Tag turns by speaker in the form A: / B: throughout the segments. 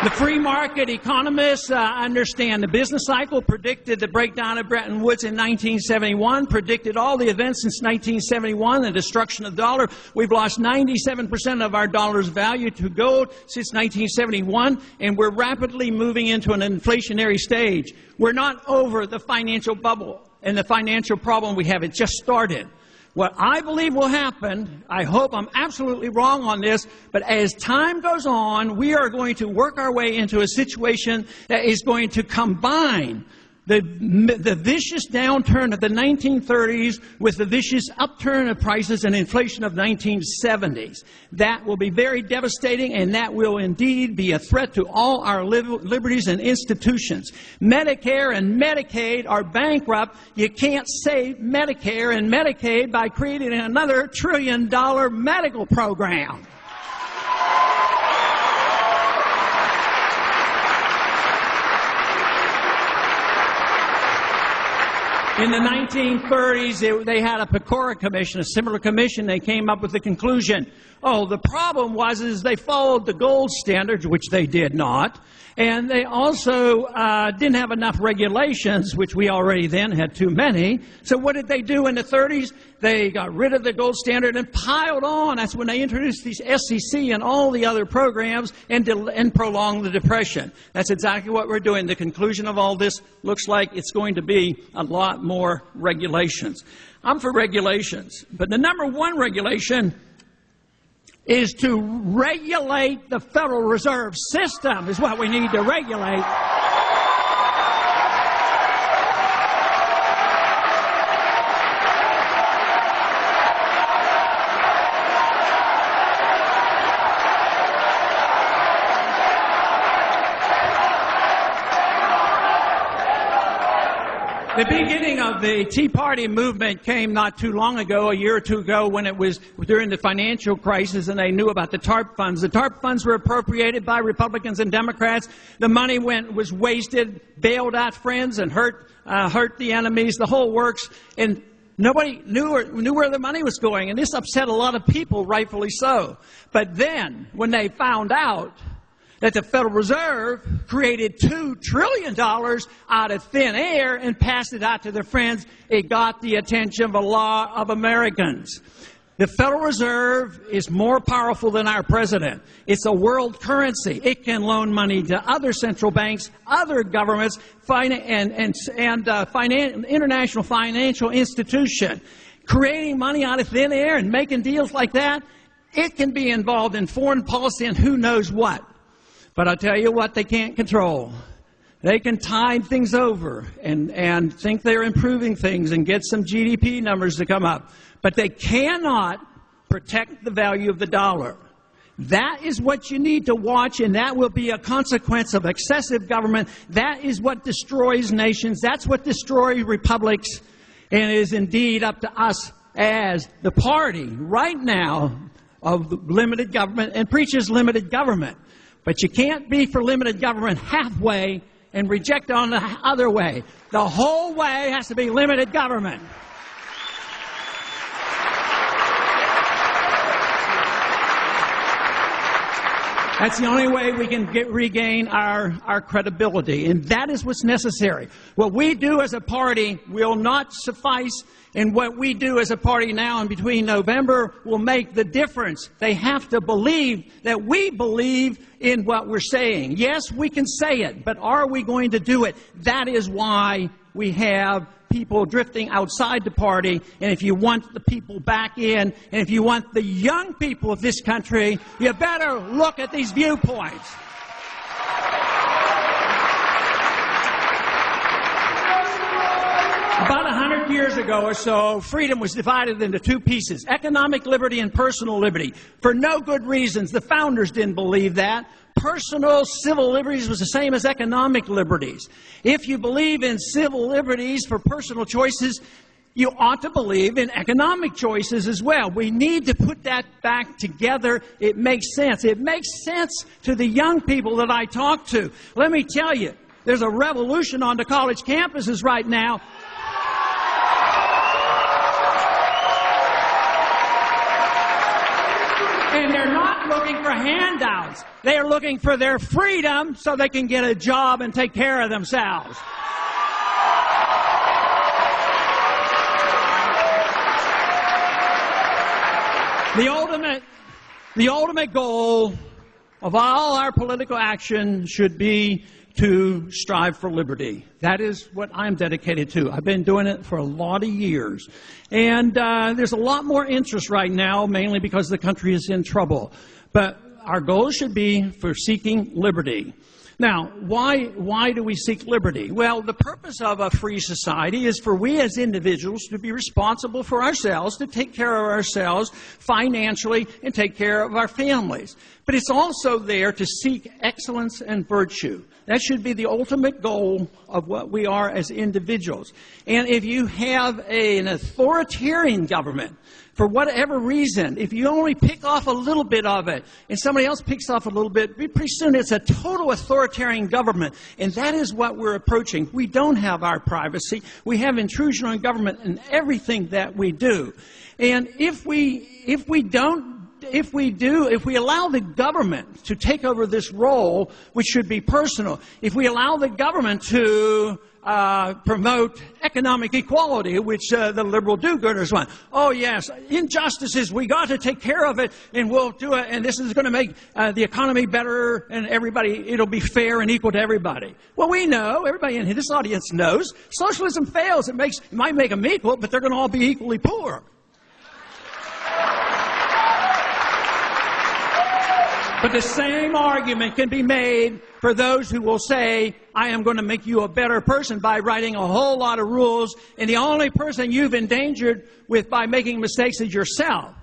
A: The free market economists understand the business cycle, predicted the breakdown of Bretton Woods in 1971, predicted all the events since 1971, the destruction of the dollar. We've lost 97% of our dollar's value to gold since 1971, and we're rapidly moving into an inflationary stage. We're not over the financial bubble and the financial problem we have. It just started. What I believe will happen, I hope I'm absolutely wrong on this, but as time goes on, we are going to work our way into a situation that is going to combine the vicious downturn of the 1930s with the vicious upturn of prices and inflation of 1970s. That will be very devastating, and that will indeed be a threat to all our liberties and institutions. Medicare and Medicaid are bankrupt. You can't save Medicare and Medicaid by creating another $1 trillion medical program. In the 1930s, they had a Pecora Commission, a similar commission. They came up with the conclusion, the problem was they followed the gold standards, which they did not, and they also didn't have enough regulations, which we already then had too many. So what did they do in the 30s? They got rid of the gold standard and piled on. That's when they introduced these SEC and all the other programs and prolonged the Depression. That's exactly what we're doing. The conclusion of all this looks like it's going to be a lot more regulations. I'm for regulations, but the number one regulation is to regulate the Federal Reserve System is what we need to regulate. The beginning of the Tea Party movement came not too long ago, a year or two ago, when it was during the financial crisis and they knew about the TARP funds. The TARP funds were appropriated by Republicans and Democrats. The money was wasted, bailed out friends and hurt the enemies, the whole works, and nobody knew where the money was going. And this upset a lot of people, rightfully so. But then, when they found out that the Federal Reserve created $2 trillion out of thin air and passed it out to their friends, it got the attention of a lot of Americans. The Federal Reserve is more powerful than our president. It's a world currency. It can loan money to other central banks, other governments, international financial institutions. Creating money out of thin air and making deals like that, it can be involved in foreign policy and who knows what. But I'll tell you what they can't control. They can tide things over and think they're improving things and get some GDP numbers to come up. But they cannot protect the value of the dollar. That is what you need to watch, and that will be a consequence of excessive government. That is what destroys nations. That's what destroys republics. And it is indeed up to us as the party right now of limited government and preaches limited government. But you can't be for limited government halfway and reject it on the other way. The whole way has to be limited government. That's the only way we can regain our credibility, and that is what's necessary. What we do as a party will not suffice, and what we do as a party now and between November will make the difference. They have to believe that we believe in what we're saying. Yes, we can say it, but are we going to do it? That is why we have people drifting outside the party, and if you want the people back in, and if you want the young people of this country, you better look at these viewpoints. About 100 years ago or so, freedom was divided into two pieces, economic liberty and personal liberty. For no good reasons. The founders didn't believe that. Personal civil liberties was the same as economic liberties. If you believe in civil liberties for personal choices, you ought to believe in economic choices as well. We need to put that back together. It makes sense. It makes sense to the young people that I talk to. Let me tell you, there's a revolution on the college campuses right now. And they're not looking for handouts. They are looking for their freedom so they can get a job and take care of themselves. The ultimate goal of all our political action should be to strive for liberty. That is what I'm dedicated to. I've been doing it for a lot of years. And there's a lot more interest right now, mainly because the country is in trouble. But our goal should be for seeking liberty. Now, why do we seek liberty? Well, the purpose of a free society is for we as individuals to be responsible for ourselves, to take care of ourselves financially and take care of our families. But it's also there to seek excellence and virtue. That should be the ultimate goal of what we are as individuals. And if you have an authoritarian government, for whatever reason, if you only pick off a little bit of it and somebody else picks off a little bit, pretty soon it's a total authoritarian government. And that is what we're approaching. We don't have our privacy. We have intrusion on government in everything that we do. And if we allow the government to take over this role, which should be personal, if we allow the government to promote economic equality, which the liberal do-gooders want. Oh, yes, injustices, we got to take care of it, and we'll do it, and this is going to make the economy better, and everybody, it'll be fair and equal to everybody. Well, we know, everybody in this audience knows, socialism fails. It might make them equal, but they're going to all be equally poor. But the same argument can be made for those who will say, I am going to make you a better person by writing a whole lot of rules, and the only person you've endangered with by making mistakes is yourself.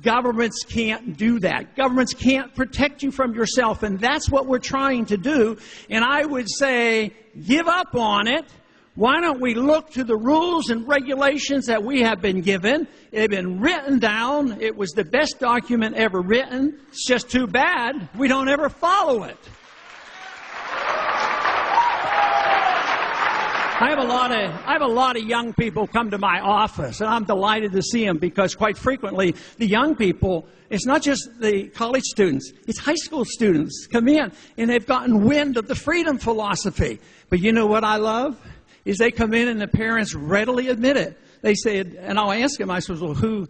A: Governments can't do that. Governments can't protect you from yourself, and that's what we're trying to do. And I would say, give up on it. Why don't we look to the rules and regulations that we have been given? They've been written down. It was the best document ever written. It's just too bad we don't ever follow it. I have a lot of young people come to my office, and I'm delighted to see them because quite frequently the young people, it's not just the college students, it's high school students come in and they've gotten wind of the freedom philosophy. But you know what I love? Is they come in and the parents readily admit it. They said, and I'll ask them, I said, well, who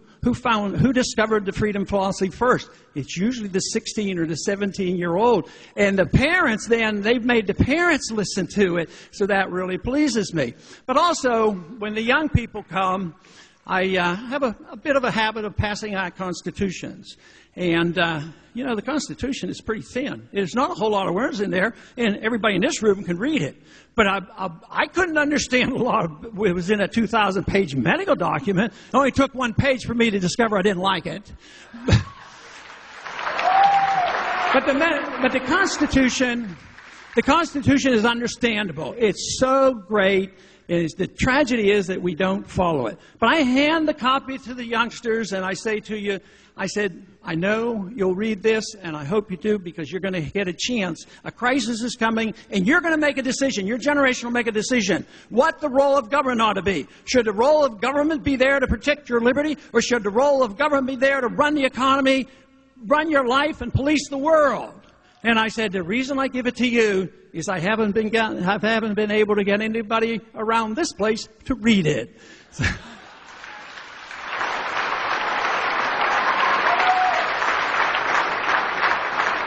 A: discovered the freedom philosophy first? It's usually the 16 or the 17-year-old. And the parents then, they've made the parents listen to it. So that really pleases me. But also, when the young people come, I have a bit of a habit of passing out constitutions. And, the Constitution is pretty thin. There's not a whole lot of words in there, and everybody in this room can read it. But I couldn't understand a lot of it was in a 2,000-page medical document. It only took one page for me to discover I didn't like it. But the Constitution is understandable. It's so great. The tragedy is that we don't follow it. But I hand the copy to the youngsters and I say to you, I said, I know you'll read this and I hope you do because you're going to get a chance. A crisis is coming and you're going to make a decision. Your generation will make a decision. What the role of government ought to be. Should the role of government be there to protect your liberty, or should the role of government be there to run the economy, run your life, and police the world? And I said, the reason I give it to you is I haven't been able to get anybody around this place to read it.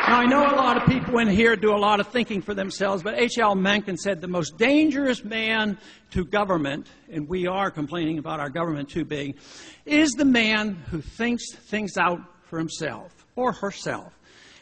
A: Now, I know a lot of people in here do a lot of thinking for themselves, but H.L. Mencken said the most dangerous man to government, and we are complaining about our government too big, is the man who thinks things out for himself or herself.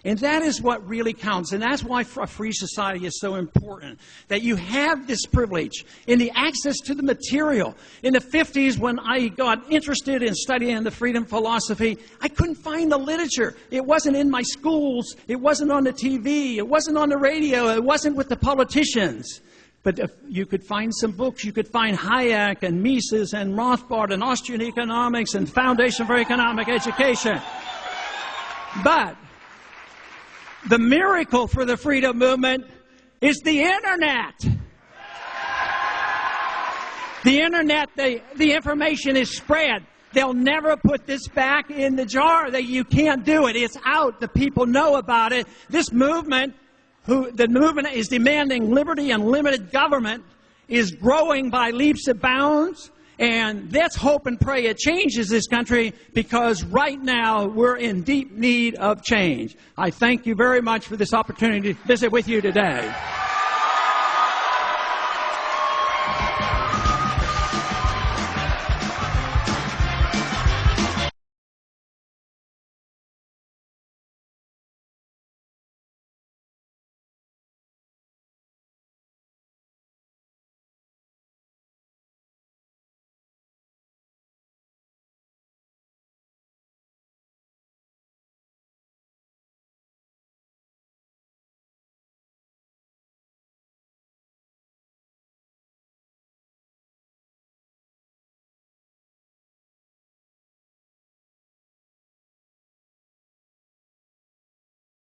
A: And that is what really counts. And that's why a free society is so important. That you have this privilege in the access to the material. In the 50s, when I got interested in studying the freedom philosophy, I couldn't find the literature. It wasn't in my schools. It wasn't on the TV. It wasn't on the radio. It wasn't with the politicians. But if you could find some books. You could find Hayek and Mises and Rothbard and Austrian economics and Foundation for Economic Education. But the miracle for the freedom movement is the Internet. The Internet, the information is spread. They'll never put this back in the jar. You can't do it. It's out. The people know about it. This movement, the movement is demanding liberty and limited government, is growing by leaps and bounds. And let's hope and pray it changes this country, because right now we're in deep need of change. I thank you very much for this opportunity to visit with you today.